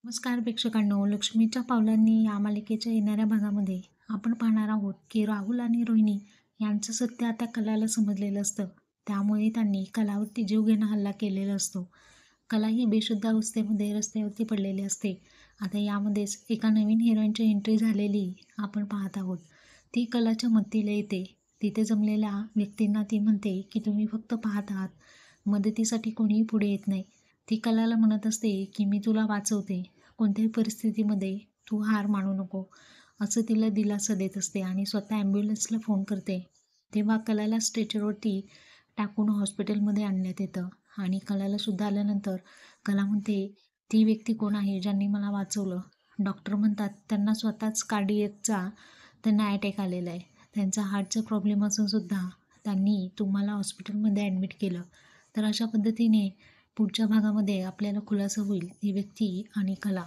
नमस्कार प्रेक्षकांनो, लक्ष्मीच्या पावलांनी या मालिकेच्या येणाऱ्या भागामध्ये आपण पाहणार आहोत की राहुल आणि रोहिणी यांचं सत्य आता कलाला समजलेलं असतं. त्यामुळे त्यांनी कलावरती जीवघेणा हल्ला केलेला असतो. कला ही बेशुद्ध अवस्थेमध्ये रस्त्यावरती पडलेली असते. आता यामध्येच एका नवीन हिरोईनची एंट्री झालेली आपण पाहत आहोत. ती कलाच्या मदतीला येते. तिथे जमलेल्या व्यक्तींना ती म्हणते की तुम्ही फक्त पाहत आहात, मदतीसाठी कोणीही पुढे येत नाही. ती कलाला म्हणत असते की मी तुला वाचवते, कोणत्याही परिस्थितीमध्ये तू हार मानू नको, असं तिला दिलासा देत असते आणि स्वतः ॲम्ब्युलन्सला फोन करते. तेव्हा कलाला स्ट्रेचरवरती टाकून हॉस्पिटलमध्ये आणण्यात येतं आणि कलाला सुद्धा आल्यानंतर कला म्हणते, ती व्यक्ती कोण आहे ज्यांनी मला वाचवलं? डॉक्टर म्हणतात त्यांना स्वतःच कार्डियकचा त्यांना अटॅक आलेला आहे. त्यांचा हार्टचा प्रॉब्लेम असून सुद्धा त्यांनी तुम्हाला हॉस्पिटलमध्ये ॲडमिट केलं. तर अशा पद्धतीने पुढच्या भागामध्ये आपल्याला खुलासा होईल ती व्यक्ती आणि कला